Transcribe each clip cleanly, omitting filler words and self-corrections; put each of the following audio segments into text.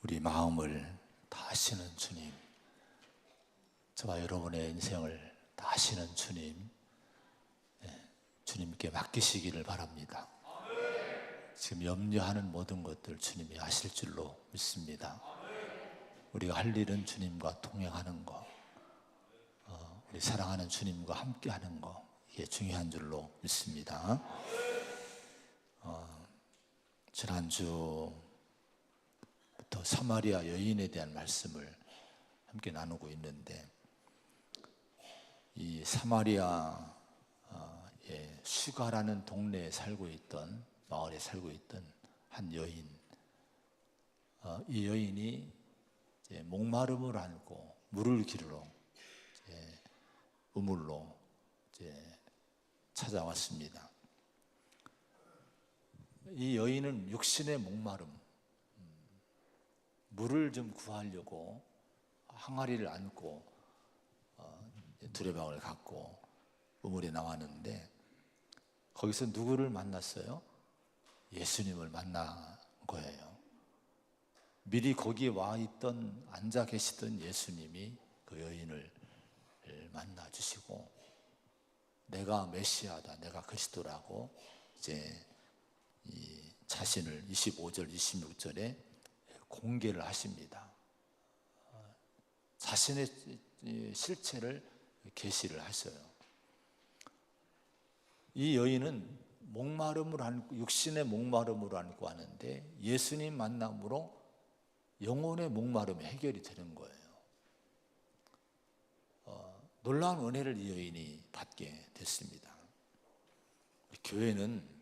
우리 마음을 다 아시는 주님, 저와 여러분의 인생을 다 아시는 주님, 주님께 맡기시기를 바랍니다. 지금 염려하는 모든 것들 주님이 아실 줄로 믿습니다. 우리가 할 일은 주님과 동행하는 것, 우리 사랑하는 주님과 함께하는 것, 이게 중요한 줄로 믿습니다. 지난주부터 사마리아 여인에 대한 말씀을 함께 나누고 있는데, 이 사마리아의 수가라는 동네에 살고 있던, 마을에 살고 있던 한 여인, 이 여인이 목마름을 앓고 물을 기르러 우물로 찾아왔습니다. 이 여인은 육신의 목마름, 물을 좀 구하려고 항아리를 안고 두레방을 갖고 우물에 나왔는데, 거기서 누구를 만났어요? 예수님을 만난 거예요. 미리 거기에 와 있던, 앉아 계시던 예수님이 그 여인을 만나 주시고, 내가 메시아다, 내가 그리스도라고 이제 이 자신을 25절, 26절에 공개를 하십니다. 자신의 실체를 계시를 하셔요. 이 여인은 목마름을 안고, 육신의 목마름을 안고 하는데, 예수님 만남으로 영혼의 목마름이 해결이 되는 거예요. 놀라운 은혜를 이 여인이 받게 됐습니다. 교회는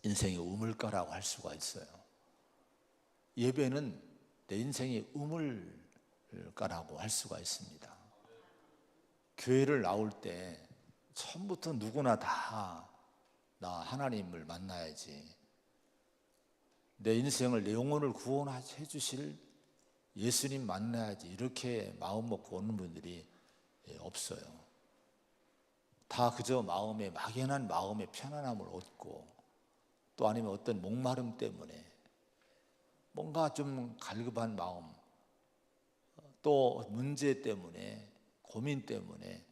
인생의 우물가라고 할 수가 있어요. 예배는 내 인생의 우물가라고 할 수가 있습니다. 교회를 나올 때 처음부터 누구나 다 나 하나님을 만나야지, 내 인생을, 내 영혼을 구원해 주실 예수님 만나야지, 이렇게 마음 먹고 오는 분들이 없어요. 다 그저 마음에, 막연한 마음의 편안함을 얻고, 또 아니면 어떤 목마름 때문에, 뭔가 좀 갈급한 마음, 또 문제 때문에, 고민 때문에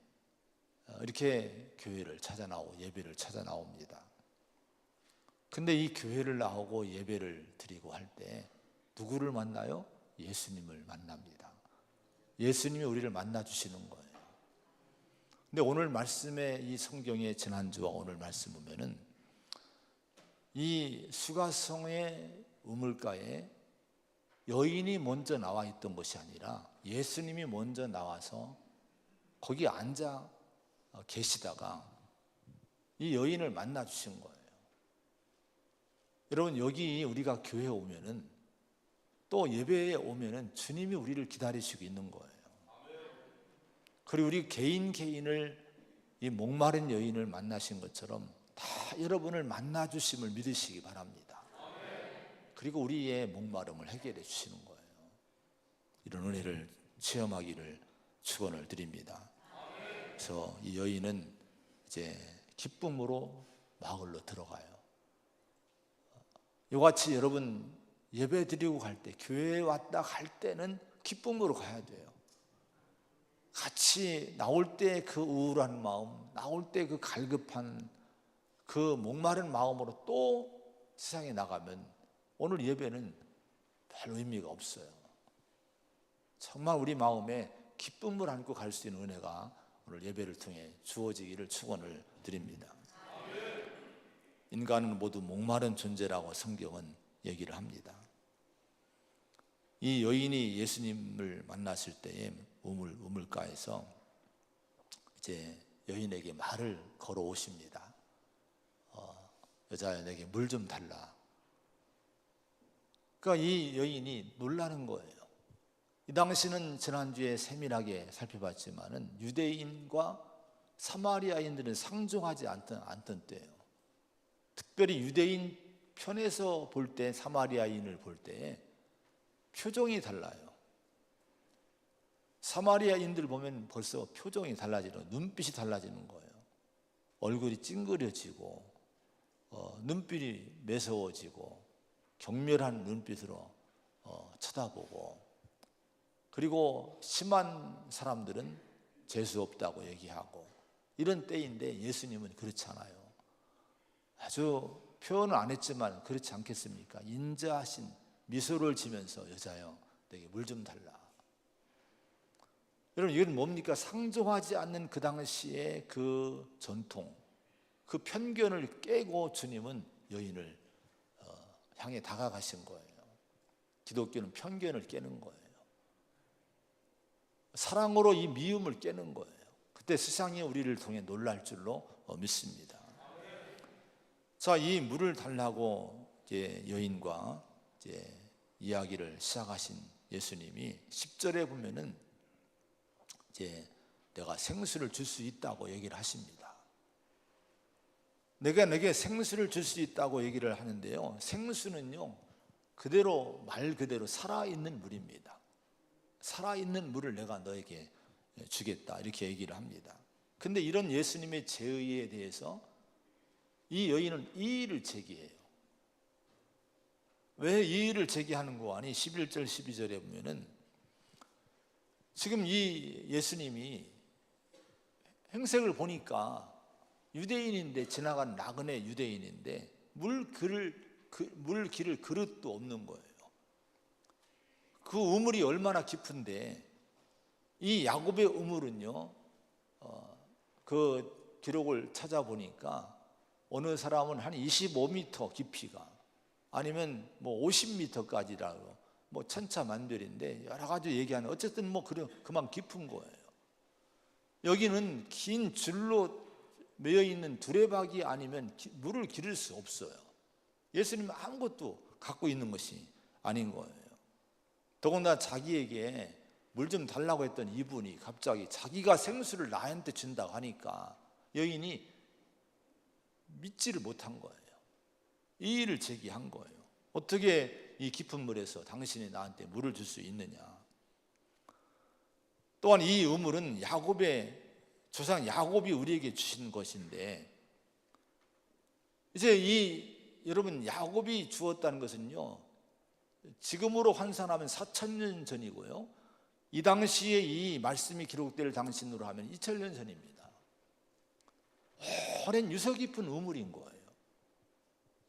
이렇게 교회를 찾아 나오고 예배를 찾아 나옵니다. 근데 이 교회를 나오고 예배를 드리고 할 때 누구를 만나요? 예수님을 만납니다. 예수님이 우리를 만나 주시는 거예요. 근데 오늘 말씀에, 이 성경의 지난주와 오늘 말씀 보면은, 이 수가성의 우물가에 여인이 먼저 나와 있던 것이 아니라 예수님이 먼저 나와서 거기 앉아 계시다가 이 여인을 만나 주신 거예요. 여러분, 여기 우리가 교회에 오면은, 또 예배에 오면은 주님이 우리를 기다리시고 있는 거예요. 그리고 우리 개인을, 이 목마른 여인을 만나신 것처럼 다 여러분을 만나 주심을 믿으시기 바랍니다. 그리고 우리의 목마름을 해결해 주시는 거예요. 이런 은혜를 체험하기를 축원을 드립니다. 그래서 이 여인은 이제 기쁨으로 마을로 들어가요. 이같이 여러분, 예배 드리고 갈 때, 교회에 왔다 갈 때는 기쁨으로 가야 돼요. 같이 나올 때 그 우울한 마음, 나올 때 그 갈급한, 그 목마른 마음으로 또 세상에 나가면 오늘 예배는 별 의미가 없어요. 정말 우리 마음에 기쁨을 안고 갈 수 있는 은혜가 오늘 예배를 통해 주어지기를 축원을 드립니다. 인간은 모두 목마른 존재라고 성경은 얘기를 합니다. 이 여인이 예수님을 만났을 때에 우물가에서 이제 여인에게 말을 걸어 오십니다. 여자야, 내게 물 좀 달라. 그러니까 이 여인이 놀라는 거예요. 이 당시는 지난주에 세밀하게 살펴봤지만은 유대인과 사마리아인들은 상종하지 않던 때예요. 특별히 유대인 편에서 볼 때, 사마리아인을 볼 때 표정이 달라요. 사마리아인들 보면 벌써 표정이 달라지는, 눈빛이 달라지는 거예요. 얼굴이 찡그려지고, 눈빛이 매서워지고, 경멸한 눈빛으로 쳐다보고, 그리고 심한 사람들은 재수 없다고 얘기하고, 이런 때인데 예수님은 그렇잖아요. 아주 표현은 안 했지만 그렇지 않겠습니까? 인자하신 미소를 지면서 여자여 내게 물 좀 달라. 여러분, 이건 뭡니까? 상종하지 않는 그 당시의 그 전통, 그 편견을 깨고 주님은 여인을 향해 다가가신 거예요. 기독교는 편견을 깨는 거예요. 사랑으로 이 미움을 깨는 거예요. 그때 세상이 우리를 통해 놀랄 줄로 믿습니다. 자, 이 물을 달라고 이제 여인과 이제 이야기를 시작하신 예수님이 10절에 보면은 이제 내가 생수를 줄 수 있다고 얘기를 하십니다. 내가 내게 생수를 줄 수 있다고 얘기를 하는데요, 생수는요 그대로 말 그대로 살아있는 물입니다. 살아있는 물을 내가 너에게 주겠다, 이렇게 얘기를 합니다. 근데 이런 예수님의 제의에 대해서 이 여인은 이의를 제기해요. 왜 이의를 제기하는 거 아니? 11절 12절에 보면은 지금 이 예수님이 행색을 보니까 유대인인데, 지나간 나그네 유대인인데 물 길을 그릇도 없는 거예요. 그 우물이 얼마나 깊은데, 이 야곱의 우물은요 그 기록을 찾아보니까 어느 사람은 한 25m 깊이가, 아니면 뭐 50m까지라고 뭐 천차만별인데 여러 가지 얘기하는, 어쨌든 뭐 그만 깊은 거예요. 여기는 긴 줄로 매여 있는 두레박이 아니면 물을 기를 수 없어요. 예수님은 아무것도 갖고 있는 것이 아닌 거예요. 더군다나 자기에게 물 좀 달라고 했던 이분이 갑자기 자기가 생수를 나한테 준다고 하니까 여인이 믿지를 못한 거예요. 이의를 제기한 거예요. 어떻게 이 깊은 물에서 당신이 나한테 물을 줄 수 있느냐. 또한 이 우물은 야곱의 조상 야곱이 우리에게 주신 것인데, 이제 여러분 야곱이 주었다는 것은요 지금으로 환산하면 4,000년 전이고요, 이 당시에 이 말씀이 기록될 당신으로 하면 2,000년 전입니다. 오랜 유서 깊은 우물인 거예요.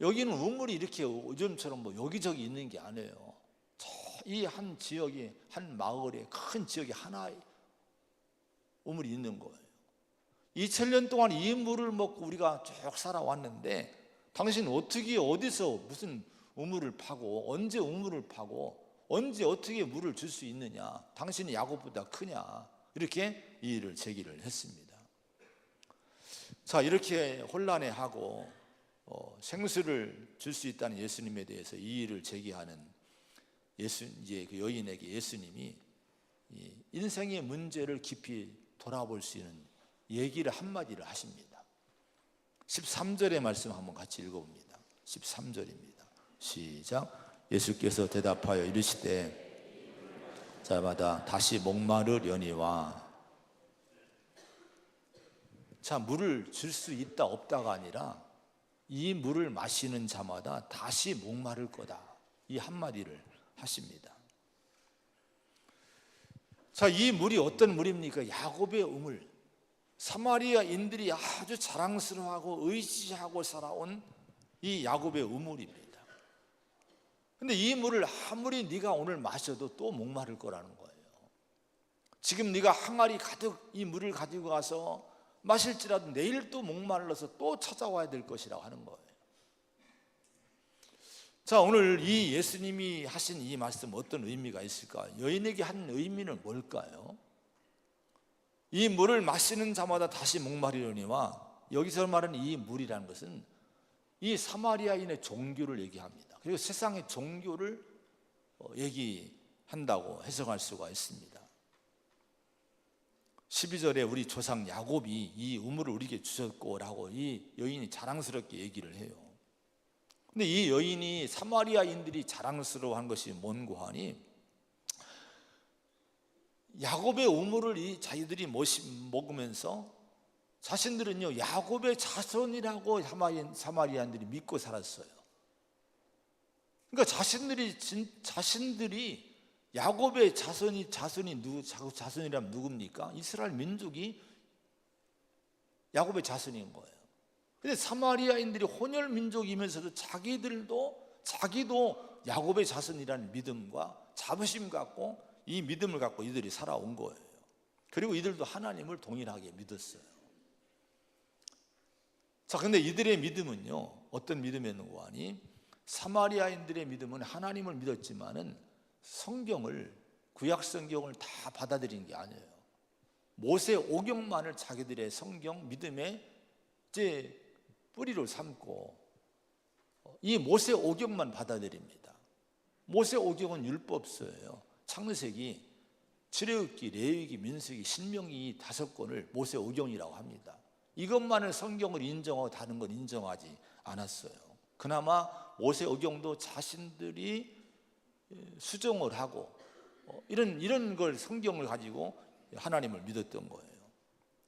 여기는 우물이 이렇게 요즘처럼 뭐 여기저기 있는 게 아니에요. 이 한 지역에, 한 마을에, 큰 지역에 하나의 우물이 있는 거예요. 2,000년 동안 이 물을 먹고 우리가 쭉 살아왔는데, 당신 어떻게 어디서 무슨 우물을 파고, 언제 우물을 파고, 언제 어떻게 물을 줄 수 있느냐, 당신이 야곱보다 크냐, 이렇게 이의를 제기를 했습니다. 자, 이렇게 혼란해하고 생수를 줄 수 있다는 예수님에 대해서 이의를 제기하는 이제 그 여인에게 예수님이 인생의 문제를 깊이 돌아볼 수 있는 얘기를 한마디를 하십니다. 13절의 말씀 한번 같이 읽어봅니다. 13절입니다. 시작. 예수께서 대답하여 이르시되 자마다 다시 목마르려니와. 자, 물을 줄 수 있다 없다가 아니라 이 물을 마시는 자마다 다시 목마를 거다, 이 한마디를 하십니다. 자, 이 물이 어떤 물입니까? 야곱의 우물, 사마리아인들이 아주 자랑스러워하고 의지하고 살아온 이 야곱의 우물입니다. 근데 이 물을 아무리 네가 오늘 마셔도 또 목마를 거라는 거예요. 지금 네가 항아리 가득 이 물을 가지고 가서 마실지라도 내일 또 목말라서 또 찾아와야 될 것이라고 하는 거예요. 자, 오늘 이 예수님이 하신 이 말씀 어떤 의미가 있을까? 여인에게 한 의미는 뭘까요? 이 물을 마시는 자마다 다시 목마르려니와, 여기서 말하는 이 물이라는 것은 이 사마리아인의 종교를 얘기합니다. 그리고 세상의 종교를 얘기한다고 해석할 수가 있습니다. 12절에 우리 조상 야곱이 이 우물을 우리에게 주셨고 라고 이 여인이 자랑스럽게 얘기를 해요. 근데 이 여인이 사마리아인들이 자랑스러워한 것이 뭔고 하니, 야곱의 우물을 이 자기들이 먹으면서 자신들은요 야곱의 자손이라고 사마리아인들이 믿고 살았어요. 그러니까 자신들이 야곱의 자손이라면 누굽니까? 이스라엘 민족이 야곱의 자손인 거예요. 근데 사마리아인들이 혼혈 민족이면서도 자기도 야곱의 자손이라는 믿음과 자부심 갖고 이 믿음을 갖고 이들이 살아온 거예요. 그리고 이들도 하나님을 동일하게 믿었어요. 자, 근데 이들의 믿음은요, 어떤 믿음이었는가 하니, 사마리아인들의 믿음은 하나님을 믿었지만은 구약 성경을 다 받아들인 게 아니에요. 모세 오경만을 자기들의 성경 믿음의 이제 뿌리로 삼고 이 모세 오경만 받아들입니다. 모세 오경은 율법서예요. 창세기, 출애굽기, 레위기, 민수기, 신명기 5권을 모세 오경이라고 합니다. 이것만을 성경을 인정하고 다른 건 인정하지 않았어요. 그나마 모세 오경도 자신들이 수정을 하고 이런 걸 성경을 가지고 하나님을 믿었던 거예요.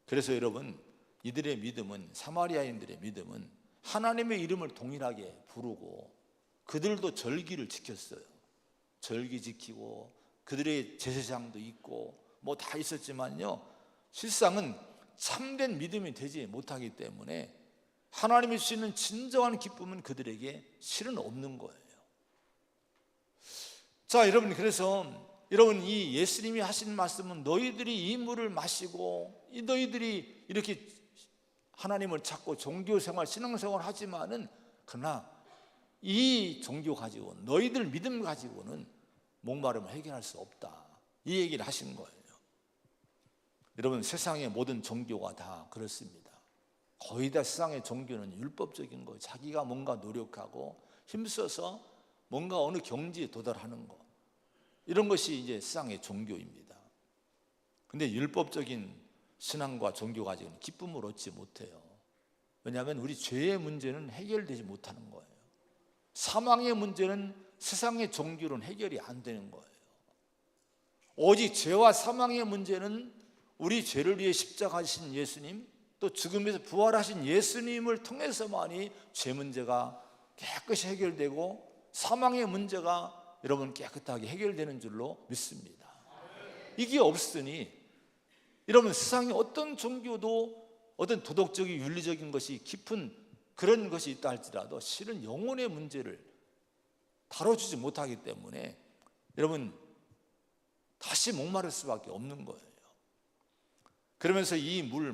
그래서 여러분, 이들의 믿음은, 사마리아인들의 믿음은 하나님의 이름을 동일하게 부르고 그들도 절기를 지켰어요. 절기 지키고 그들의 제사장도 있고 뭐 다 있었지만요, 실상은 참된 믿음이 되지 못하기 때문에 하나님이 주시는 진정한 기쁨은 그들에게 실은 없는 거예요. 자, 여러분, 그래서 여러분, 이 예수님이 하신 말씀은 너희들이 이 물을 마시고 너희들이 이렇게 하나님을 찾고 종교생활, 신앙생활 하지만은 그러나 이 종교 가지고 너희들 믿음 가지고는 목마름을 해결할 수 없다, 이 얘기를 하신 거예요. 여러분, 세상의 모든 종교가 다 그렇습니다. 거의 다 세상의 종교는 율법적인 거예요. 자기가 뭔가 노력하고 힘써서 뭔가 어느 경지에 도달하는 거, 이런 것이 이제 세상의 종교입니다. 근데 율법적인 신앙과 종교 가지고는 기쁨을 얻지 못해요. 왜냐하면 우리 죄의 문제는 해결되지 못하는 거예요. 사망의 문제는 세상의 종교로는 해결이 안 되는 거예요. 오직 죄와 사망의 문제는 우리 죄를 위해 십자가하신 예수님, 또 죽음에서 부활하신 예수님을 통해서만이 죄 문제가 깨끗이 해결되고 사망의 문제가 여러분 깨끗하게 해결되는 줄로 믿습니다. 이게 없으니 여러분, 세상에 어떤 종교도 어떤 도덕적인 윤리적인 것이 깊은 그런 것이 있다 할지라도 실은 영혼의 문제를 다뤄주지 못하기 때문에 여러분 다시 목마를 수밖에 없는 거예요. 그러면서 이 물을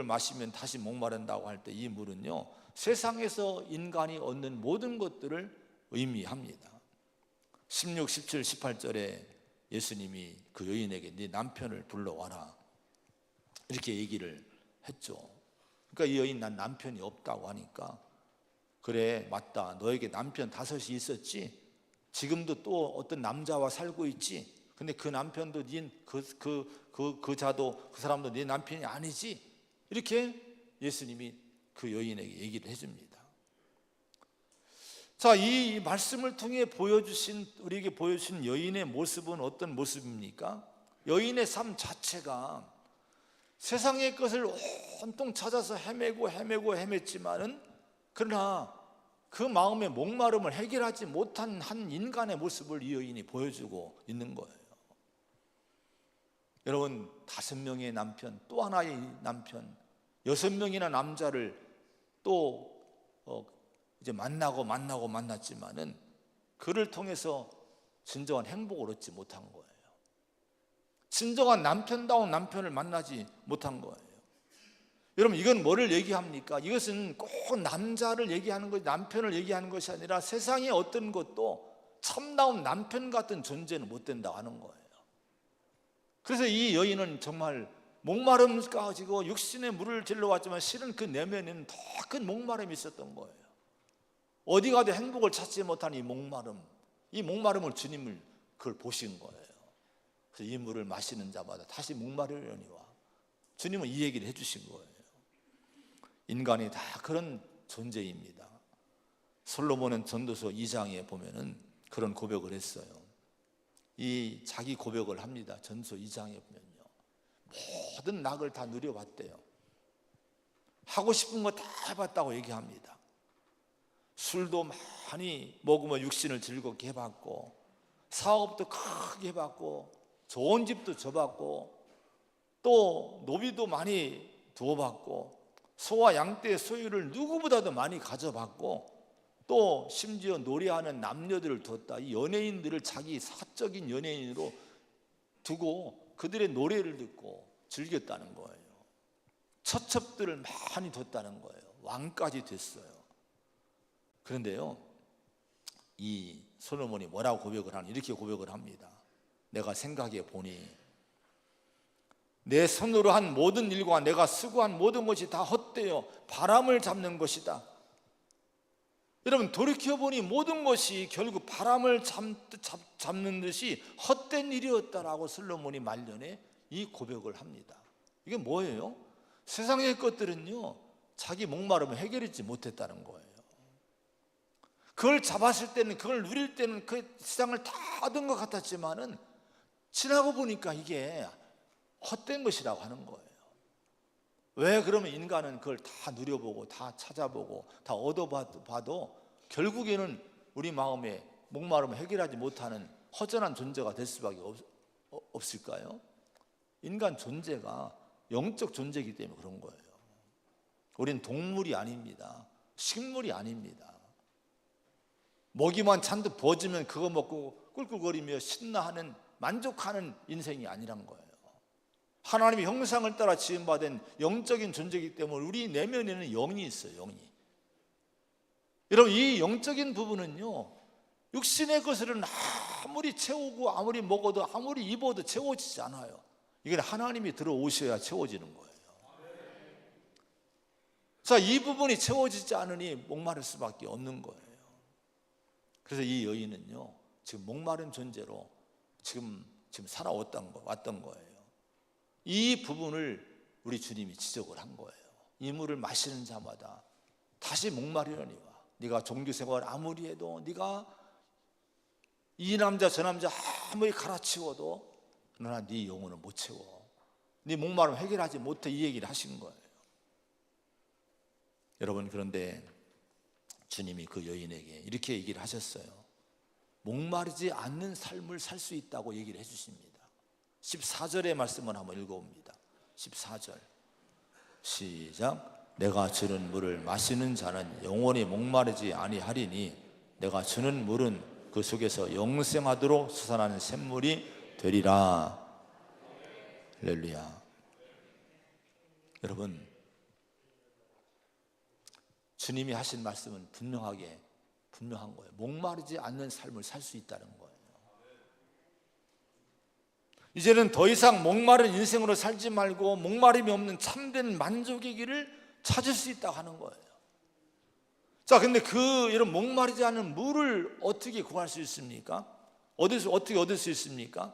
마시면 다시 목마른다고 할 때 이 물은요, 세상에서 인간이 얻는 모든 것들을 의미합니다. 16, 17, 18절에 예수님이 그 여인에게 네 남편을 불러와라, 이렇게 얘기를 했죠. 그러니까 이 여인, 난 남편이 없다고 하니까, 그래 맞다, 너에게 남편 5이 있었지, 지금도 또 어떤 남자와 살고 있지, 근데 그 남편도 그 사람도 네 남편이 아니지, 이렇게 예수님이 그 여인에게 얘기를 해줍니다. 자, 이 말씀을 통해 우리에게 보여주신 여인의 모습은 어떤 모습입니까? 여인의 삶 자체가 세상의 것을 온통 찾아서 헤맸지만은 그러나 그 마음의 목마름을 해결하지 못한 한 인간의 모습을 이 여인이 보여주고 있는 거예요. 여러분, 5명의 남편, 또 하나의 남편, 6명이나 남자를 또 이제 만났지만은 그를 통해서 진정한 행복을 얻지 못한 거예요. 진정한 남편다운 남편을 만나지 못한 거예요. 여러분, 이건 뭐를 얘기합니까? 이것은 꼭 남자를 얘기하는 것이, 남편을 얘기하는 것이 아니라 세상의 어떤 것도 참다운 남편 같은 존재는 못 된다고 하는 거예요. 그래서 이 여인은 정말 목마름 가지고 육신의 물을 질러왔지만 실은 그 내면에는 더 큰 목마름이 있었던 거예요. 어디 가도 행복을 찾지 못한 이 목마름을 주님을 그걸 보신 거예요. 그래서 이 물을 마시는 자마다 다시 목마르려니와, 주님은 이 얘기를 해주신 거예요. 인간이 다 그런 존재입니다. 솔로몬은 전도서 2장에 보면은 그런 고백을 했어요. 이 자기 고백을 합니다. 전서 2장에 보면요, 모든 낙을 다 누려봤대요. 하고 싶은 거 다 해봤다고 얘기합니다. 술도 많이 먹으며 육신을 즐겁게 해봤고, 사업도 크게 해봤고 좋은 집도 줘봤고 또 노비도 많이 두어봤고 소와 양떼의 소유를 누구보다도 많이 가져봤고 또 심지어 노래하는 남녀들을 두었다. 이 연예인들을 자기 사적인 연예인으로 두고 그들의 노래를 듣고 즐겼다는 거예요. 처첩들을 많이 뒀다는 거예요. 왕까지 됐어요. 그런데요, 이 솔로몬이 뭐라고 고백을 하냐, 이렇게 고백을 합니다. 내가 생각해 보니 내 손으로 한 모든 일과 내가 수고한 모든 것이 다 헛되어 바람을 잡는 것이다. 여러분, 돌이켜보니 모든 것이 결국 바람을 잡는 듯이 헛된 일이었다라고 솔로몬이 말년에 이 고백을 합니다. 이게 뭐예요? 세상의 것들은요, 자기 목마름을 해결하지 못했다는 거예요. 그걸 잡았을 때는, 그걸 누릴 때는 그 세상을 다 얻은 것 같았지만은 지나고 보니까 이게 헛된 것이라고 하는 거예요. 왜 그러면 인간은 그걸 다 누려보고 다 찾아보고 다 얻어봐도 결국에는 우리 마음에 목마름을 해결하지 못하는 허전한 존재가 될 수밖에 없을까요? 인간 존재가 영적 존재이기 때문에 그런 거예요. 우린 동물이 아닙니다. 식물이 아닙니다. 먹이만 잔뜩 부어주면 그거 먹고 꿀꿀거리며 신나하는 만족하는 인생이 아니란 거예요. 하나님의 형상을 따라 지음받은 영적인 존재이기 때문에 우리 내면에는 영이 있어요. 영이. 여러분, 이 영적인 부분은요, 육신의 것들은 아무리 채우고 아무리 먹어도 아무리 입어도 채워지지 않아요. 이건 하나님이 들어오셔야 채워지는 거예요. 자, 이 부분이 채워지지 않으니 목마를 수밖에 없는 거예요. 그래서 이 여인은요, 지금 목마른 존재로 지금 살아왔던 거예요. 이 부분을 우리 주님이 지적을 한 거예요. 이 물을 마시는 자마다 다시 목마르려니와 네가 종교생활 아무리 해도, 네가 이 남자 저 남자 아무리 갈아치워도 그러나 네 영혼은 못 채워. 네 목마름 해결하지 못해. 이 얘기를 하신 거예요. 여러분, 그런데 주님이 그 여인에게 이렇게 얘기를 하셨어요. 목마르지 않는 삶을 살 수 있다고 얘기를 해주십니다. 14절의 말씀을 한번 읽어봅니다. 14절 시작. 내가 주는 물을 마시는 자는 영원히 목마르지 아니하리니 내가 주는 물은 그 속에서 영생하도록 솟아나는 샘물이 되리라. 할렐루야. 여러분, 주님이 하신 말씀은 분명한 거예요. 목마르지 않는 삶을 살 수 있다는 거예요. 이제는 더 이상 목마른 인생으로 살지 말고 목마름이 없는 참된 만족의 길을 찾을 수 있다고 하는 거예요. 자, 근데 이런 목마르지 않은 물을 어떻게 구할 수 있습니까? 어떻게 얻을 수 있습니까?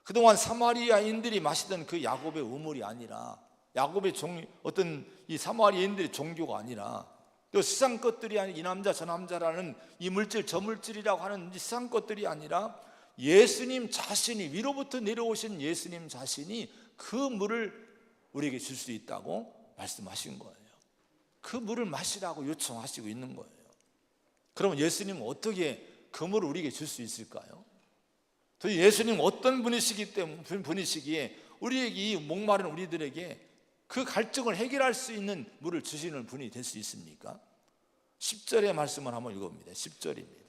그동안 사마리아인들이 마시던 그 야곱의 우물이 아니라, 야곱의 어떤 이 사마리아인들의 종교가 아니라, 또 세상 것들이 아닌 이 남자 저 남자라는 이 물질 저 물질이라고 하는 이 세상 것들이 아니라 예수님 자신이, 위로부터 내려오신 예수님 자신이 그 물을 우리에게 줄 수 있다고 말씀하신 거예요. 그 물을 마시라고 요청하시고 있는 거예요. 그러면 예수님은 어떻게 그 물을 우리에게 줄 수 있을까요? 도대체 예수님은 어떤 분이시기에 우리에게, 이 목마른 우리들에게 그 갈증을 해결할 수 있는 물을 주시는 분이 될 수 있습니까? 10절의 말씀을 한번 읽어봅니다. 10절입니다.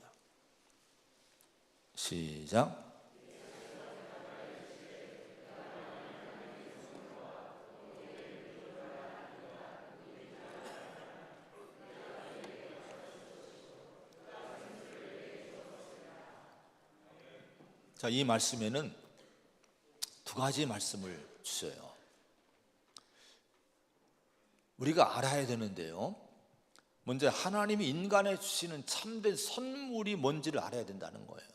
시작. 자, 이 말씀에는 두 가지 말씀을 주셔요. 우리가 알아야 되는데요, 먼저 하나님이 인간에 주시는 참된 선물이 뭔지를 알아야 된다는 거예요.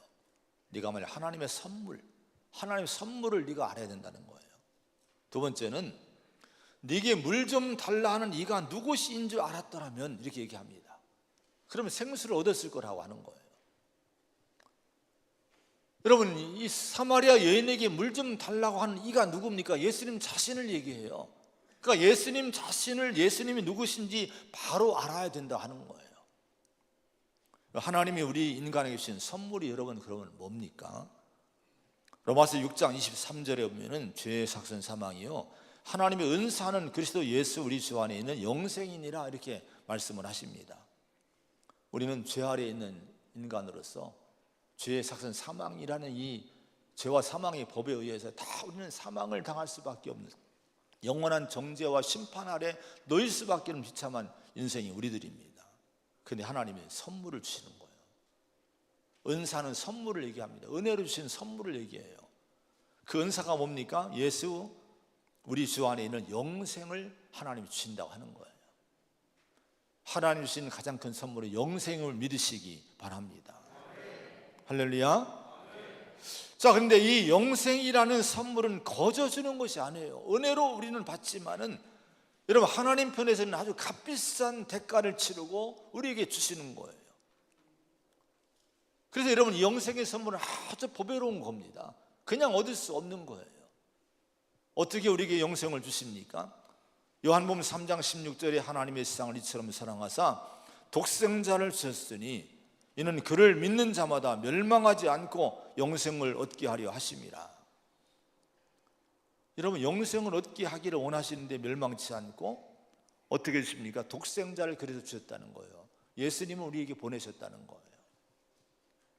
네가 만약 하나님의 선물을 네가 알아야 된다는 거예요. 두 번째는 네게 물 좀 달라 하는 이가 누구시인 줄 알았더라면, 이렇게 얘기합니다. 그러면 생수를 얻었을 거라고 하는 거예요. 여러분, 이 사마리아 여인에게 물 좀 달라고 하는 이가 누굽니까? 예수님 자신을 얘기해요. 그러니까 예수님 자신을, 예수님이 누구신지 바로 알아야 된다 하는 거예요. 하나님이 우리 인간에게 주신 선물이 여러분 그러면 뭡니까? 로마서 6장 23절에 보면은 죄의 삭선 사망이요 하나님의 은사는 그리스도 예수 우리 주 안에 있는 영생이니라 이렇게 말씀을 하십니다. 우리는 죄 아래에 있는 인간으로서 죄의 삭선 사망이라는 이 죄와 사망의 법에 의해서 다 우리는 사망을 당할 수밖에 없는 영원한 정죄와 심판 아래 놓일 수밖에 없는 비참한 인생이 우리들입니다. 그런데 하나님이 선물을 주시는 거예요. 은사는 선물을 얘기합니다. 은혜로 주신 선물을 얘기해요. 그 은사가 뭡니까? 예수 우리 주 안에 있는 영생을 하나님이 주신다고 하는 거예요. 하나님이 주신 가장 큰 선물은 영생을 믿으시기 바랍니다. 할렐루야. 자, 그런데 이 영생이라는 선물은 거저 주는 것이 아니에요. 은혜로 우리는 받지만은 여러분 하나님 편에서는 아주 값비싼 대가를 치르고 우리에게 주시는 거예요. 그래서 여러분 이 영생의 선물은 아주 보배로운 겁니다. 그냥 얻을 수 없는 거예요. 어떻게 우리에게 영생을 주십니까? 요한복음 3장 16절에 하나님의 세상을 이처럼 사랑하사 독생자를 주셨으니 이는 그를 믿는 자마다 멸망하지 않고 영생을 얻게 하려 하심이라. 여러분 영생을 얻게 하기를 원하시는데 멸망치 않고 어떻게 주십니까? 독생자를 그래서 주셨다는 거예요. 예수님은 우리에게 보내셨다는 거예요.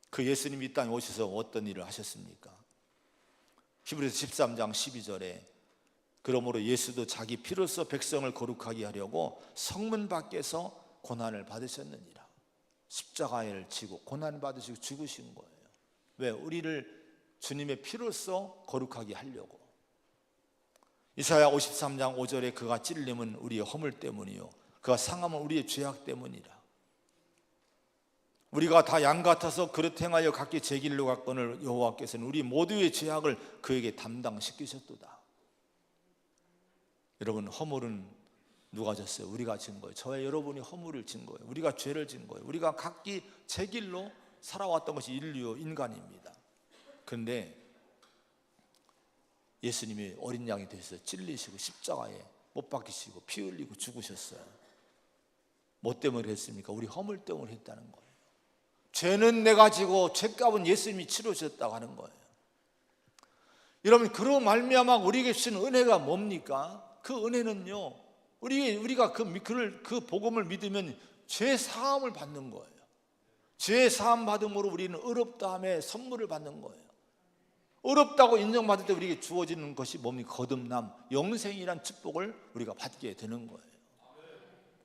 그 예수님이 이 땅에 오셔서 어떤 일을 하셨습니까? 히브리서 13장 12절에 그러므로 예수도 자기 피로써 백성을 거룩하게 하려고 성문 밖에서 고난을 받으셨느니라. 십자가를 지고 고난 받으시고 죽으신 거예요. 왜? 우리를 주님의 피로써 거룩하게 하려고. 이사야 53장 5절에 그가 찔림은 우리의 허물 때문이요 그가 상함은 우리의 죄악 때문이라. 우리가 다 양 같아서 그릇 행하여 각기 제 길로 갔거늘 여호와께서는 우리 모두의 죄악을 그에게 담당시키셨도다. 여러분 허물은 누가 졌어요? 우리가 진 거예요. 저와 여러분이 허물을 진 거예요. 우리가 죄를 진 거예요. 우리가 각기 제 길로 살아왔던 것이 인류 인간입니다. 그런데 예수님이 어린 양이 되셔서 찔리시고 십자가에 못 박히시고 피 흘리고 죽으셨어요. 뭐 때문에 그랬습니까? 우리 허물 때문에 했다는 거예요. 죄는 내가 지고 죄값은 예수님이 치르셨다고 하는 거예요. 여러분 그로 말미암아 우리에게 주신 은혜가 뭡니까? 그 은혜는요 우리가 그 복음을 믿으면 죄 사함을 받는 거예요. 죄 사함 받음으로 우리는 의롭다함의 선물을 받는 거예요. 의롭다고 인정받을 때 우리에게 주어지는 것이 뭡니까? 거듭남, 영생이란 축복을 우리가 받게 되는 거예요.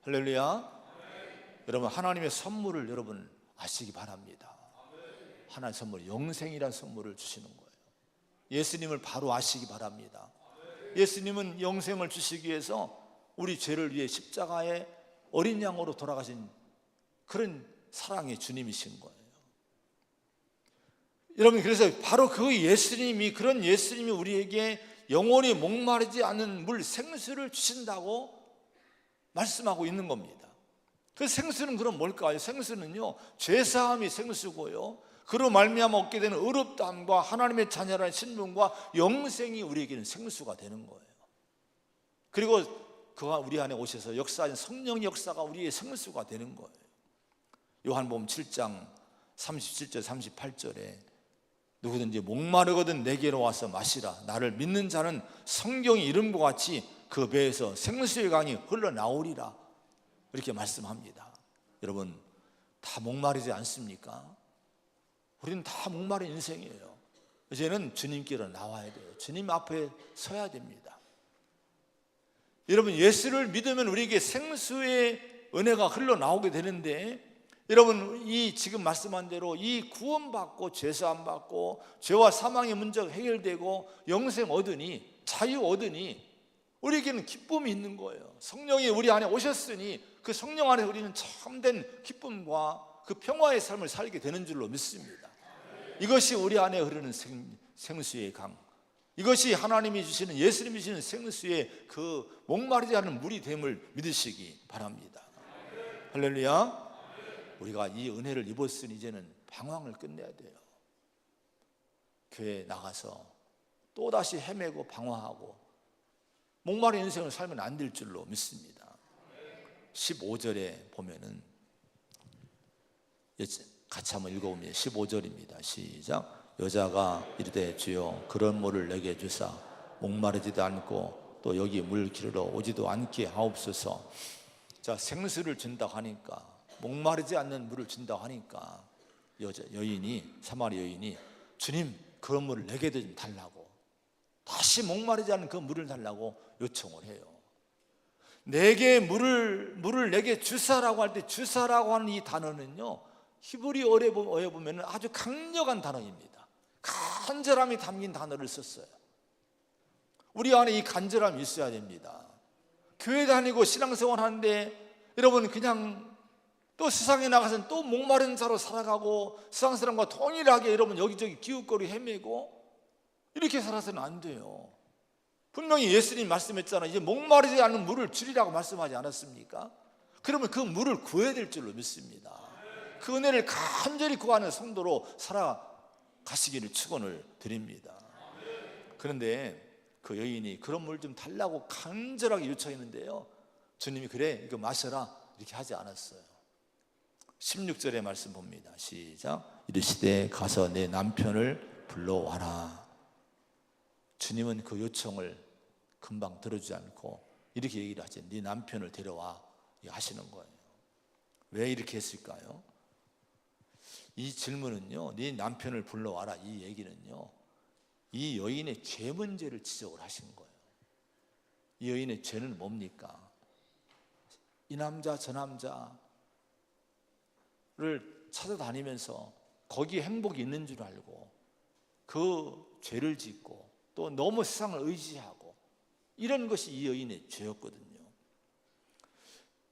할렐루야. 여러분 하나님의 선물을 여러분 아시기 바랍니다. 하나님의 선물, 영생이란 선물을 주시는 거예요. 예수님을 바로 아시기 바랍니다. 예수님은 영생을 주시기 위해서 우리 죄를 위해 십자가에 어린 양으로 돌아가신 그런 사랑의 주님이신 거예요. 여러분 그래서 바로 그 예수님이 그런 예수님이 우리에게 영원히 목마르지 않는 물 생수를 주신다고 말씀하고 있는 겁니다. 그 생수는 그럼 뭘까요? 생수는요 죄사함이 생수고요 그로 말미암아 얻게 되는 의롭다함과 하나님의 자녀라는 신분과 영생이 우리에게는 생수가 되는 거예요. 그리고 그가 우리 안에 오셔서 역사하신 성령 역사가 우리의 생수가 되는 거예요. 요한복음 7장 37절 38절에 누구든지 목마르거든 내게로 와서 마시라. 나를 믿는 자는 성경이 이름과 같이 그 배에서 생수의 강이 흘러나오리라. 이렇게 말씀합니다. 여러분 다 목마르지 않습니까? 우리는 다 목마른 인생이에요. 이제는 주님께로 나와야 돼요. 주님 앞에 서야 됩니다. 여러분 예수를 믿으면 우리에게 생수의 은혜가 흘러나오게 되는데 여러분 이 지금 말씀한 대로 이 구원받고 죄사함 받고 죄와 사망의 문제가 해결되고 영생 얻으니 자유 얻으니 우리에게는 기쁨이 있는 거예요. 성령이 우리 안에 오셨으니 그 성령 안에 우리는 참된 기쁨과 그 평화의 삶을 살게 되는 줄로 믿습니다. 이것이 우리 안에 흐르는 생수의 강, 이것이 하나님이 주시는 예수님이 주시는 생수의 그 목마르지 않은 물이 됨을 믿으시기 바랍니다. 할렐루야. 우리가 이 은혜를 입었으니 이제는 방황을 끝내야 돼요. 교회에 나가서 또다시 헤매고 방황하고 목마른 인생을 살면 안 될 줄로 믿습니다. 15절에 보면은 같이 한번 읽어보면 15절입니다. 시작. 여자가 이르되 주여 그런 물을 내게 주사 목마르지도 않고 또 여기 물 기르러 오지도 않게 하옵소서. 자, 생수를 준다고 하니까, 목마르지 않는 물을 준다고 하니까 사마리 여인이 주님 그런 물을 내게 좀 달라고, 다시 목마르지 않는 그 물을 달라고 요청을 해요. 내게 물을 내게 주사라고 할 때, 주사라고 하는 이 단어는요, 히브리어에 보면 아주 강력한 단어입니다. 간절함이 담긴 단어를 썼어요. 우리 안에 이 간절함이 있어야 됩니다. 교회 다니고 신앙생활 하는데 여러분 그냥 또 세상에 나가서는 또 목마른 자로 살아가고 세상 사람과 동일하게 여러분 여기저기 기웃거리 헤매고 이렇게 살아서는 안 돼요. 분명히 예수님 말씀했잖아요. 이제 목마르지 않는 물을 주리라고 말씀하지 않았습니까? 그러면 그 물을 구해야 될 줄로 믿습니다. 그 은혜를 간절히 구하는 성도로 살아가시기를 축원을 드립니다. 그런데 그 여인이 그런 물 좀 달라고 간절하게 요청했는데요, 주님이 그래 이거 마셔라 이렇게 하지 않았어요. 16절의 말씀 봅니다. 시작. 이르시되 가서 내 남편을 불러와라. 주님은 그 요청을 금방 들어주지 않고 이렇게 얘기를 하죠. 네 남편을 데려와 하시는 거예요. 왜 이렇게 했을까요? 이 질문은요, 네 남편을 불러와라 이 얘기는요, 이 여인의 죄 문제를 지적을 하신 거예요. 이 여인의 죄는 뭡니까? 이 남자 저 남자를 찾아다니면서 거기에 행복이 있는 줄 알고 그 죄를 짓고 또 너무 세상을 의지하고 이런 것이 이 여인의 죄였거든요.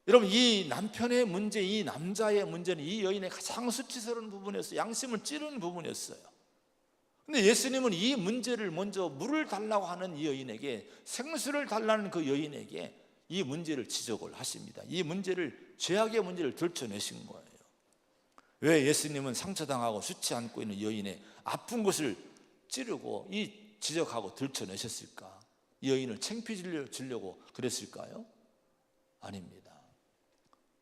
여러분, 이 남편의 문제, 이 남자의 문제는 이 여인의 가장 수치스러운 부분이었어요. 양심을 찌르는 부분이었어요. 근데 예수님은 이 문제를 먼저 물을 달라고 하는 이 여인에게, 생수를 달라는 그 여인에게 이 문제를 지적을 하십니다. 이 문제를, 죄악의 문제를 들춰내신 거예요. 왜 예수님은 상처당하고 수치 안고 있는 여인의 아픈 것을 찌르고 지적하고 들춰내셨을까? 이 여인을 창피해 주려고 그랬을까요? 아닙니다.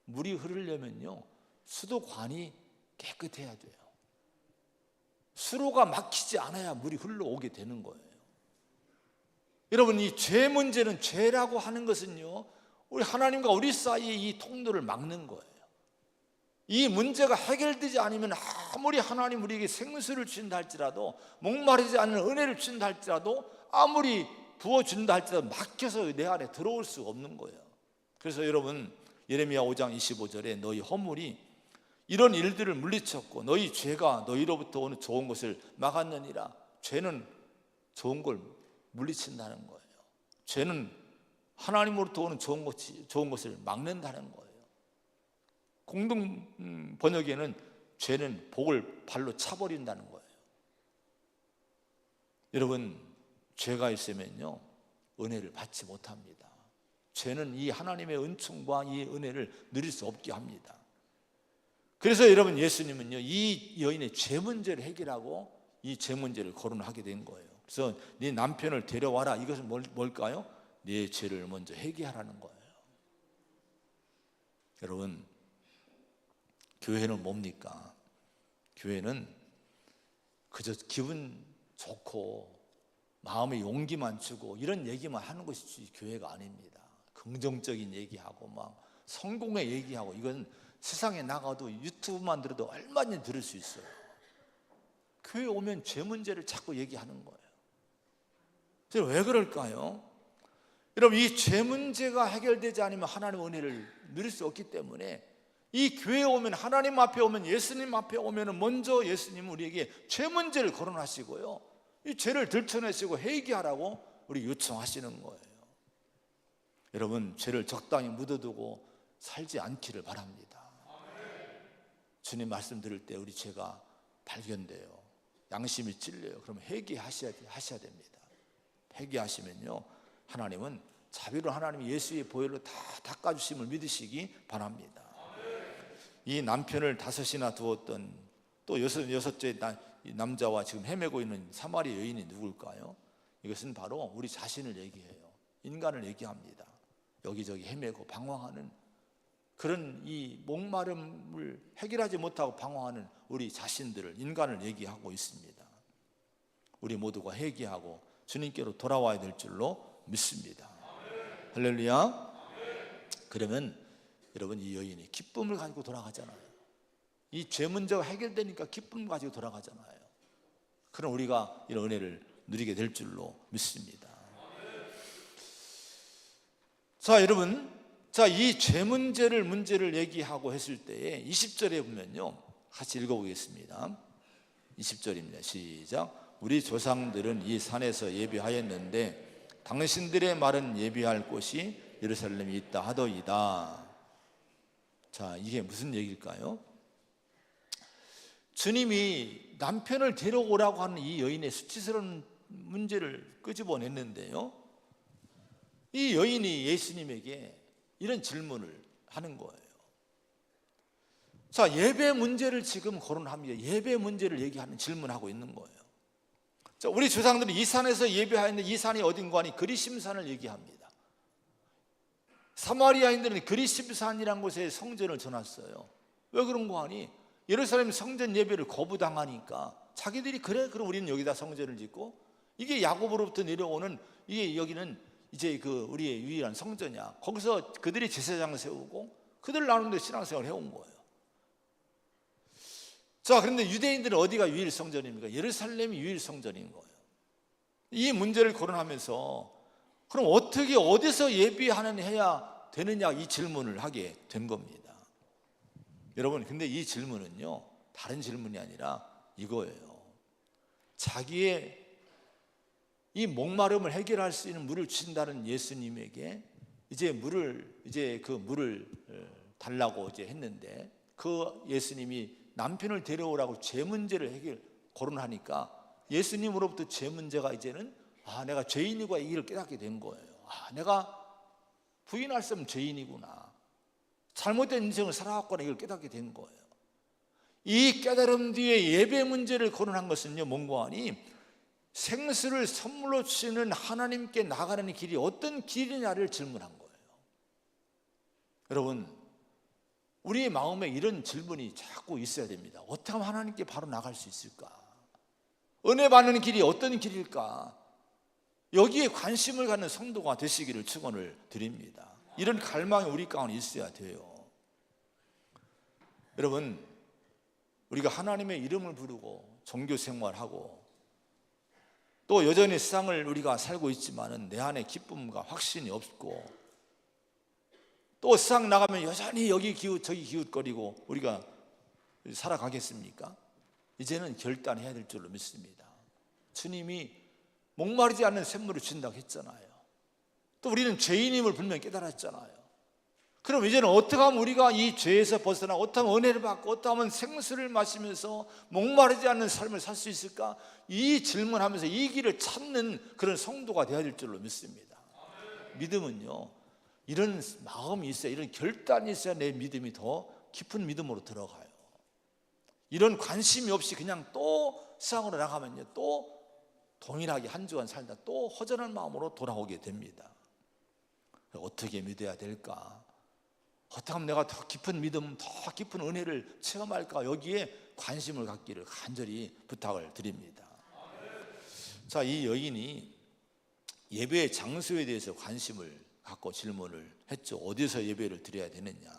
물이 흐르려면요, 수도관이 깨끗해야 돼요. 수로가 막히지 않아야 물이 흘러오게 되는 거예요. 여러분, 이 죄 문제는, 죄라고 하는 것은요, 우리 하나님과 우리 사이의 이 통로를 막는 거예요. 이 문제가 해결되지 않으면 아무리 하나님 우리에게 생수를 주신다 할지라도, 목마르지 않는 은혜를 주신다 할지라도, 아무리 부어준다 할지라도 막혀서 내 안에 들어올 수가 없는 거예요. 그래서 여러분, 예레미야 5장 25절에 너희 허물이 이런 일들을 물리쳤고 너희 죄가 너희로부터 오는 좋은 것을 막았느니라. 죄는 좋은 걸 물리친다는 거예요. 죄는 하나님으로부터 오는 좋은 것을 막는다는 거예요. 공동 번역에는 죄는 복을 발로 차버린다는 거예요. 여러분, 죄가 있으면요, 은혜를 받지 못합니다. 죄는 이 하나님의 은총과 이 은혜를 누릴 수 없게 합니다. 그래서 여러분, 예수님은요, 이 여인의 죄 문제를 해결하고 이 죄 문제를 거론하게 된 거예요. 그래서 네 남편을 데려와라. 이것은 뭘까요? 네 죄를 먼저 해결하라는 거예요. 여러분, 교회는 뭡니까? 교회는 그저 기분 좋고 마음에 용기만 주고 이런 얘기만 하는 것이 교회가 아닙니다. 긍정적인 얘기하고 막 성공의 얘기하고, 이건 세상에 나가도 유튜브만 들어도 얼마나 들을 수 있어요. 교회 오면 죄 문제를 자꾸 얘기하는 거예요. 왜 그럴까요? 여러분, 이 죄 문제가 해결되지 않으면 하나님의 은혜를 누릴 수 없기 때문에 이 교회에 오면, 하나님 앞에 오면, 예수님 앞에 오면 먼저 예수님은 우리에게 죄 문제를 거론하시고요, 이 죄를 들춰내시고 회개하라고 우리 요청하시는 거예요. 여러분, 죄를 적당히 묻어두고 살지 않기를 바랍니다. 주님 말씀 들을 때 우리 죄가 발견돼요. 양심이 찔려요. 그러면 회개하셔야 됩니다. 회개하시면요, 하나님은 자비로, 하나님이 예수의 보혈로 다 닦아주심을 믿으시기 바랍니다. 이 남편을 5이나 두었던 또 여섯째 남자와 지금 헤매고 있는 사마리 여인이 누굴까요? 이것은 바로 우리 자신을 얘기해요. 인간을 얘기합니다. 여기저기 헤매고 방황하는 그런 이 목마름을 해결하지 못하고 방황하는 우리 자신들을, 인간을 얘기하고 있습니다. 우리 모두가 회개하고 주님께로 돌아와야 될 줄로 믿습니다. 할렐루야. 그러면 여러분, 이 여인이 기쁨을 가지고 돌아가잖아요. 이 죄 문제가 해결되니까 기쁨을 가지고 돌아가잖아요. 그럼 우리가 이런 은혜를 누리게 될 줄로 믿습니다. 자, 여러분, 이 죄 문제를 얘기하고 했을 때에 20절에 보면요, 같이 읽어보겠습니다. 20절입니다. 시작. 우리 조상들은 이 산에서 예배하였는데 당신들의 말은 예배할 곳이 예루살렘에 있다 하더이다. 자, 이게 무슨 얘기일까요? 주님이 남편을 데려오라고 하는 이 여인의 수치스러운 문제를 끄집어냈는데요, 이 여인이 예수님에게 이런 질문을 하는 거예요. 자, 예배 문제를 지금 거론합니다. 예배 문제를 얘기하는, 질문하고 있는 거예요. 자, 우리 조상들이 이 산에서 예배하였는데 이 산이 어딘가 하니 그리심산을 얘기합니다. 사마리아인들은 그리심산이라는 곳에 성전을 전했어요. 왜 그런가 하니 예루살렘 성전 예배를 거부당하니까 자기들이 그래, 그럼 우리는 여기다 성전을 짓고, 이게 야곱으로부터 내려오는, 이게 여기는 이제 우리의 유일한 성전이야. 거기서 그들이 제사장을 세우고 그들 나름대로 신앙생활을 해온 거예요. 자, 그런데 유대인들은 어디가 유일 성전입니까? 예루살렘이 유일 성전인 거예요. 이 문제를 거론하면서 그럼 어떻게, 어디서 예배하는 해야 되느냐, 이 질문을 하게 된 겁니다. 여러분, 근데 이 질문은요, 다른 질문이 아니라 이거예요. 자기의 이 목마름을 해결할 수 있는 물을 주신다는 예수님에게 이제 그 물을 달라고 이제 했는데, 그 예수님이 남편을 데려오라고 죄 문제를 거론하니까 예수님으로부터 죄 문제가 이제는, 내가 죄인이고 이걸 깨닫게 된 거예요. 내가 부인할 수 없는 죄인이구나, 잘못된 인생을 살아왔구나, 이걸 깨닫게 된 거예요. 이 깨달음 뒤에 예배 문제를 거론한 것은요, 뭔가 하니 생수를 선물로 주시는 하나님께 나가는 길이 어떤 길이냐를 질문한 거예요. 여러분, 우리의 마음에 이런 질문이 자꾸 있어야 됩니다. 어떻게 하면 하나님께 바로 나갈 수 있을까? 은혜 받는 길이 어떤 길일까? 여기에 관심을 갖는 성도가 되시기를 축원을 드립니다. 이런 갈망이 우리 가운데 있어야 돼요. 여러분, 우리가 하나님의 이름을 부르고 종교 생활하고 또 여전히 세상을 우리가 살고 있지만은 내 안에 기쁨과 확신이 없고, 또 세상 나가면 여전히 여기 기웃 저기 기웃거리고 우리가 살아가겠습니까? 이제는 결단해야 될 줄로 믿습니다. 주님이 목마르지 않는 샘물을 주신다고 했잖아요. 또 우리는 죄인임을 분명히 깨달았잖아요. 그럼 이제는 어떻게 하면 우리가 이 죄에서 벗어나, 어떻게 하면 은혜를 받고, 어떻게 하면 생수를 마시면서 목마르지 않는 삶을 살 수 있을까? 이 질문하면서 이 길을 찾는 그런 성도가 되어야 될 줄로 믿습니다. 믿음은요, 이런 마음이 있어야, 이런 결단이 있어야 내 믿음이 더 깊은 믿음으로 들어가요. 이런 관심이 없이 그냥 또 세상으로 나가면요, 또 동일하게 한 주간 살다 또 허전한 마음으로 돌아오게 됩니다. 어떻게 믿어야 될까? 어떻게 하면 내가 더 깊은 믿음, 더 깊은 은혜를 체험할까? 여기에 관심을 갖기를 간절히 부탁을 드립니다. 자, 이 여인이 예배의 장소에 대해서 관심을 갖고 질문을 했죠. 어디서 예배를 드려야 되느냐?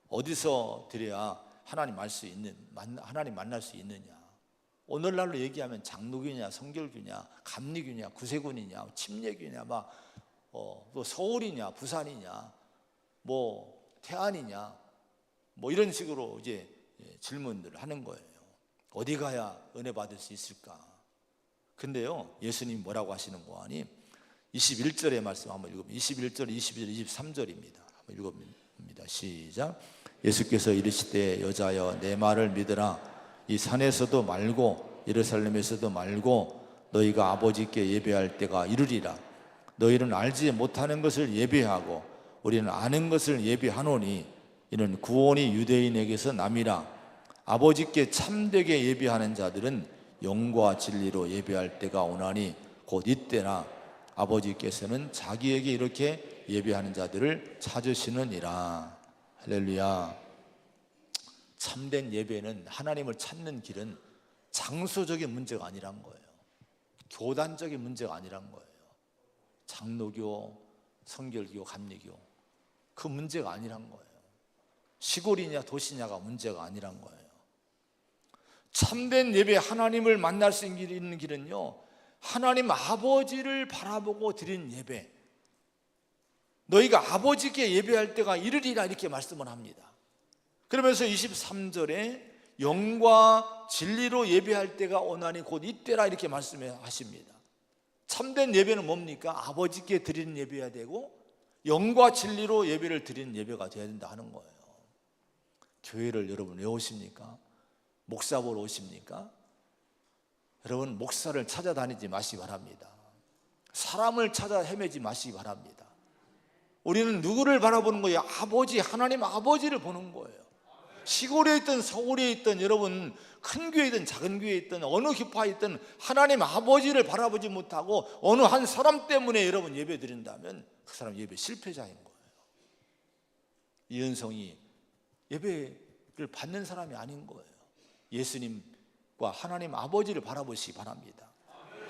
어디서 드려야 하나님 하나님 만날 수 있느냐? 오늘날로 얘기하면 장로교냐, 성결교냐, 감리교냐, 구세군이냐, 침례교냐, 또 서울이냐, 부산이냐, 태안이냐, 이런 식으로 이제 질문들을 하는 거예요. 어디 가야 은혜 받을 수 있을까? 근데요, 예수님 뭐라고 하시는 거 아니? 21절의 말씀 한번 읽어보면 21절, 22절, 23절입니다. 한번 읽어봅니다. 시작. 예수께서 이르시되 여자여 내 말을 믿으라. 이 산에서도 말고 예루살렘에서도 말고 너희가 아버지께 예배할 때가 이르리라. 너희는 알지 못하는 것을 예배하고 우리는 아는 것을 예배하노니 이는 구원이 유대인에게서 남이라. 아버지께 참되게 예배하는 자들은 영과 진리로 예배할 때가 오나니 곧 이때나 아버지께서는 자기에게 이렇게 예배하는 자들을 찾으시느니라. 할렐루야. 참된 예배는, 하나님을 찾는 길은 장소적인 문제가 아니란 거예요. 교단적인 문제가 아니란 거예요. 장로교, 성결교, 감리교, 그 문제가 아니란 거예요. 시골이냐 도시냐가 문제가 아니란 거예요. 참된 예배, 하나님을 만날 수 있는 길은요, 하나님 아버지를 바라보고 드린 예배, 너희가 아버지께 예배할 때가 이르리라, 이렇게 말씀을 합니다. 그러면서 23절에 영과 진리로 예배할 때가 오나니 곧 이때라, 이렇게 말씀하십니다. 참된 예배는 뭡니까? 아버지께 드리는 예배여야 되고 영과 진리로 예배를 드리는 예배가 되어야 된다 하는 거예요. 교회를 여러분 왜 오십니까? 목사 보러 오십니까? 여러분, 목사를 찾아다니지 마시기 바랍니다. 사람을 찾아 헤매지 마시기 바랍니다. 우리는 누구를 바라보는 거예요? 아버지, 하나님 아버지를 보는 거예요. 시골에 있든 서울에 있든, 여러분 큰 교회에 있든 작은 교회에 있든 어느 교파에 있든 하나님 아버지를 바라보지 못하고 어느 한 사람 때문에 여러분 예배 드린다면 그 사람 예배 실패자인 거예요. 이은성이 예배를 받는 사람이 아닌 거예요. 예수님과 하나님 아버지를 바라보시기 바랍니다.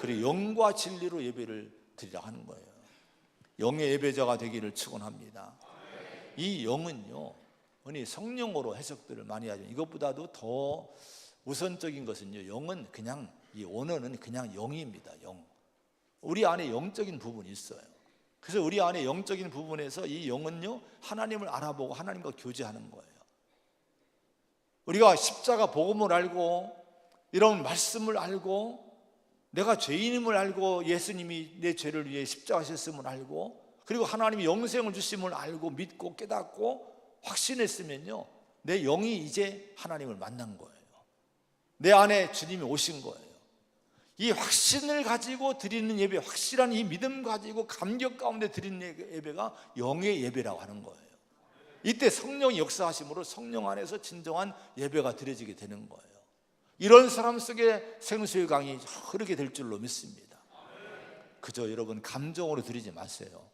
그리고 영과 진리로 예배를 드리라 하는 거예요. 영의 예배자가 되기를 축원합니다. 이 영은요, 성령으로 해석들을 많이 하죠. 이것보다도 더 우선적인 것은요, 영은 그냥, 이 원어는 그냥 영입니다. 영. 우리 안에 영적인 부분이 있어요. 그래서 우리 안에 영적인 부분에서 이 영은요, 하나님을 알아보고 하나님과 교제하는 거예요. 우리가 십자가 복음을 알고 이런 말씀을 알고 내가 죄인임을 알고 예수님이 내 죄를 위해 십자가 하셨음을 알고 그리고 하나님이 영생을 주심을 알고 믿고 깨닫고 확신했으면요, 내 영이 이제 하나님을 만난 거예요. 내 안에 주님이 오신 거예요. 이 확신을 가지고 드리는 예배, 확실한 이 믿음 가지고 감격 가운데 드리는 예배가 영의 예배라고 하는 거예요. 이때 성령이 역사하심으로 성령 안에서 진정한 예배가 드려지게 되는 거예요. 이런 사람 속에 생수의 강이 흐르게 될 줄로 믿습니다. 그저 여러분 감정으로 드리지 마세요.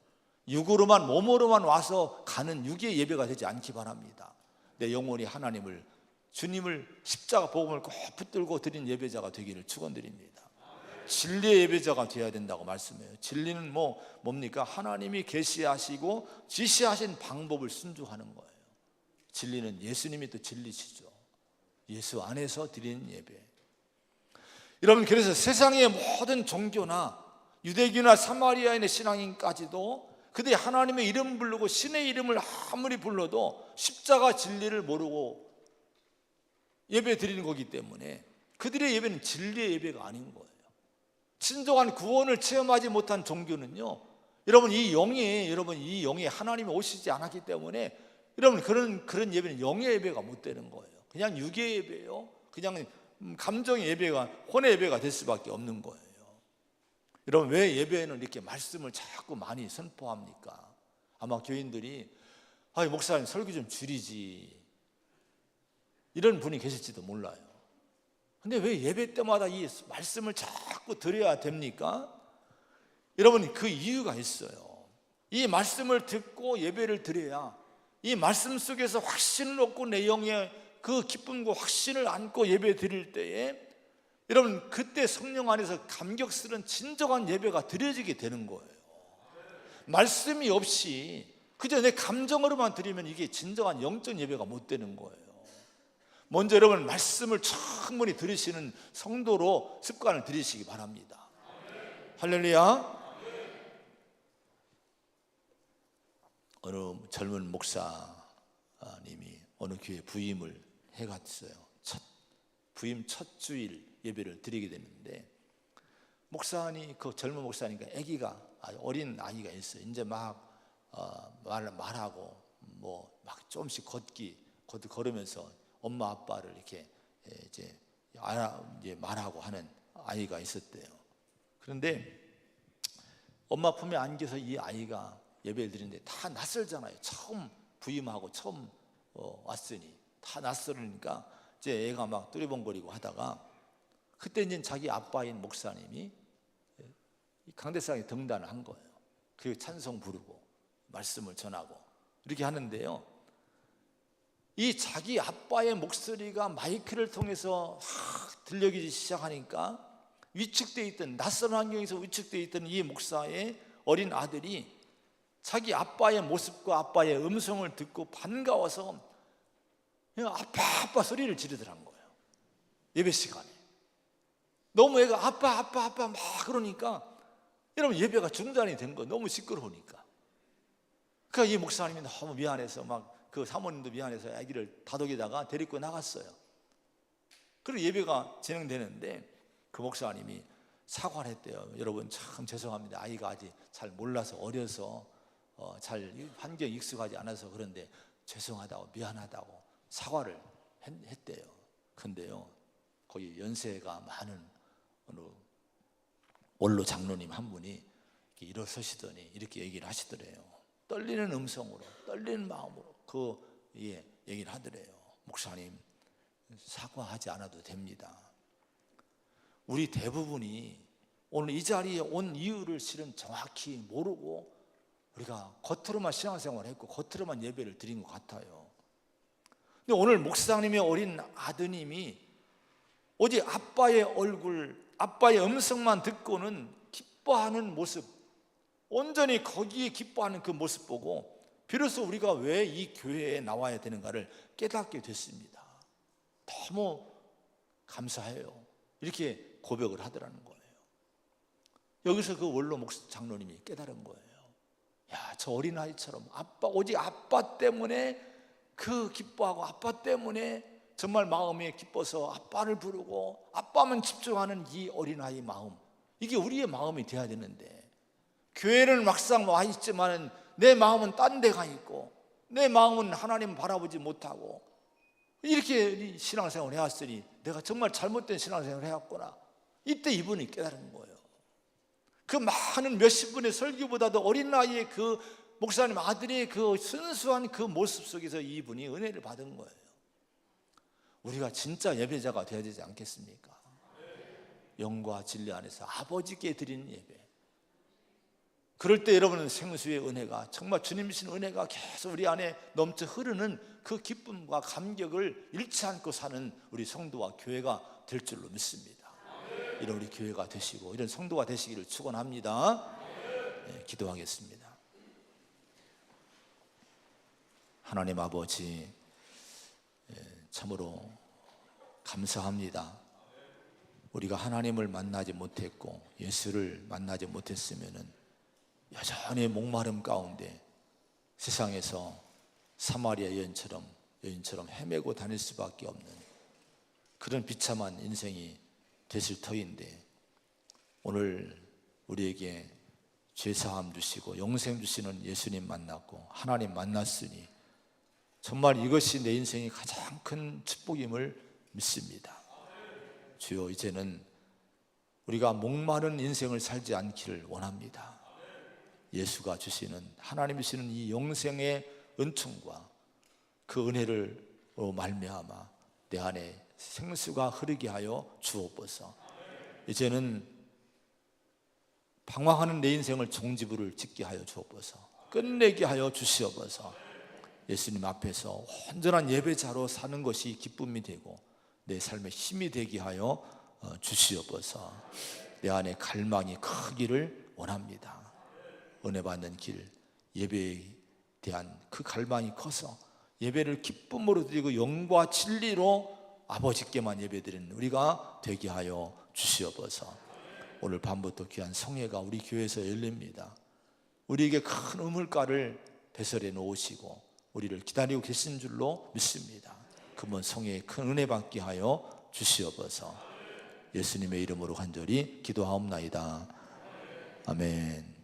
육으로만, 몸으로만 와서 가는 육의 예배가 되지 않기 바랍니다. 내 영혼이 하나님을, 주님을, 십자가 복음을 꼭 붙들고 드린 예배자가 되기를 축원드립니다. 진리의 예배자가 되어야 된다고 말씀해요. 진리는 뭡니까? 하나님이 계시하시고 지시하신 방법을 순종하는 거예요. 진리는 예수님이 또 진리시죠. 예수 안에서 드리는 예배. 여러분, 그래서 세상의 모든 종교나 유대교나 사마리아인의 신앙인까지도 그들이 하나님의 이름 부르고 신의 이름을 아무리 불러도 십자가 진리를 모르고 예배 드리는 거기 때문에 그들의 예배는 진리의 예배가 아닌 거예요. 진정한 구원을 체험하지 못한 종교는요, 여러분 이 영이 하나님이 오시지 않았기 때문에 여러분 그런 예배는 영의 예배가 못 되는 거예요. 그냥 육의 예배예요. 그냥 감정의 예배가, 혼의 예배가 될 수밖에 없는 거예요. 여러분, 왜 예배에는 이렇게 말씀을 자꾸 많이 선포합니까? 아마 교인들이 목사님 설교 좀 줄이지, 이런 분이 계실지도 몰라요. 근데 왜 예배 때마다 이 말씀을 자꾸 드려야 됩니까? 여러분, 그 이유가 있어요. 이 말씀을 듣고 예배를 드려야 이 말씀 속에서 확신을 얻고 내 영의 그 기쁨과 확신을 안고 예배 드릴 때에 여러분, 그때 성령 안에서 감격스러운 진정한 예배가 드려지게 되는 거예요. 말씀이 없이 그저 내 감정으로만 드리면 이게 진정한 영적 예배가 못 되는 거예요. 먼저 여러분 말씀을 충분히 들으시는 성도로 습관을 들이시기 바랍니다. 할렐루야. 어느 젊은 목사님이 어느 교회 부임을 해갔어요. 부임 첫 주일 예배를 드리게 됐는데, 목사님, 그 젊은 목사니까 아기가, 어린 아이가 있어요. 이제 막 말하고 막 조금씩 걸으면서 엄마 아빠를 이렇게 이제 말하고 하는 아이가 있었대요. 그런데 엄마 품에 안겨서 이 아이가 예배를 드리는데 다 낯설잖아요. 처음 부임하고 처음 왔으니 다 낯설으니까 이제 애가 막 뚜리번거리고 하다가 그때 이제 자기 아빠인 목사님이 강대상에 등단을 한 거예요. 그리고 찬송 부르고 말씀을 전하고 이렇게 하는데요, 이 자기 아빠의 목소리가 마이크를 통해서 확 들려지기 시작하니까 위축되어 있던, 낯선 환경에서 위축되어 있던 이 목사의 어린 아들이 자기 아빠의 모습과 아빠의 음성을 듣고 반가워서 그냥 아빠 아빠 소리를 지르더란 거예요. 예배 시간에 너무 애가 아빠 아빠 아빠 막 그러니까 여러분 예배가 중단이 된 거예요. 너무 시끄러우니까. 그러니까 이 목사님이 너무 미안해서 막 그 사모님도 미안해서 아기를 다독이다가 데리고 나갔어요. 그리고 예배가 진행되는데 그 목사님이 사과를 했대요. 여러분 참 죄송합니다. 아이가 아직 잘 몰라서 어려서 잘 환경에 익숙하지 않아서 그런데 죄송하다고 미안하다고 사과를 했대요. 근데요 거기 연세가 많은 어느 원로 장로님 한 분이 이렇게 일어서시더니 이렇게 얘기를 하시더래요. 떨리는 음성으로, 떨리는 마음으로 얘기를 하더래요. 목사님, 사과하지 않아도 됩니다. 우리 대부분이 오늘 이 자리에 온 이유를 실은 정확히 모르고 우리가 겉으로만 신앙생활을 했고 겉으로만 예배를 드린 것 같아요. 근데 오늘 목사님의 어린 아드님이 오직 아빠의 얼굴, 아빠의 음성만 듣고는 기뻐하는 모습, 온전히 거기에 기뻐하는 그 모습 보고 비로소 우리가 왜 이 교회에 나와야 되는가를 깨닫게 됐습니다. 너무 감사해요. 이렇게 고백을 하더라는 거예요. 여기서 그 원로 목사 장로님이 깨달은 거예요. 야, 저 어린아이처럼 오직 아빠 때문에 그 기뻐하고 아빠 때문에 정말 마음에 기뻐서 아빠를 부르고 아빠만 집중하는 이 어린아이 마음, 이게 우리의 마음이 돼야 되는데 교회는 막상 와 있지만 내 마음은 딴 데 가 있고 내 마음은 하나님 바라보지 못하고 이렇게 신앙생활을 해왔으니 내가 정말 잘못된 신앙생활을 해왔구나. 이때 이분이 깨달은 거예요. 그 많은 몇십 분의 설교보다도 어린 나이에 그 목사님 아들의 그 순수한 그 모습 속에서 이분이 은혜를 받은 거예요. 우리가 진짜 예배자가 되어야 되지 않겠습니까? 영과 진리 안에서 아버지께 드리는 예배. 그럴 때 여러분은 생수의 은혜가, 정말 주님이신 은혜가 계속 우리 안에 넘쳐 흐르는 그 기쁨과 감격을 잃지 않고 사는 우리 성도와 교회가 될 줄로 믿습니다. 이런 우리 교회가 되시고 이런 성도가 되시기를 축원합니다. 네, 기도하겠습니다. 하나님 아버지, 참으로 감사합니다. 우리가 하나님을 만나지 못했고 예수를 만나지 못했으면은 여전히 목마름 가운데 세상에서 사마리아 여인처럼 헤매고 다닐 수밖에 없는 그런 비참한 인생이 됐을 터인데 오늘 우리에게 죄사함 주시고 영생 주시는 예수님 만났고 하나님 만났으니 정말 이것이 내 인생의 가장 큰 축복임을 믿습니다. 주여, 이제는 우리가 목마른 인생을 살지 않기를 원합니다. 예수가 주시는, 하나님이 주시는 이 영생의 은총과 그 은혜를 말미암아 내 안에 생수가 흐르게 하여 주옵소서. 이제는 방황하는 내 인생을 종지부를 찍게 하여 주옵소서. 끝내게 하여 주시옵소서. 예수님 앞에서 온전한 예배자로 사는 것이 기쁨이 되고 내 삶의 힘이 되게 하여 주시옵소서. 내 안에 갈망이 크기를 원합니다. 은혜 받는 길, 예배에 대한 그 갈망이 커서 예배를 기쁨으로 드리고 영과 진리로 아버지께만 예배드리는 우리가 되게 하여 주시옵소서. 오늘 밤부터 귀한 성회가 우리 교회에서 열립니다. 우리에게 큰 우물가를 배설해 놓으시고 우리를 기다리고 계신 줄로 믿습니다. 그분 성회에 큰 은혜 받게 하여 주시옵소서. 예수님의 이름으로 간절히 기도하옵나이다. 아멘.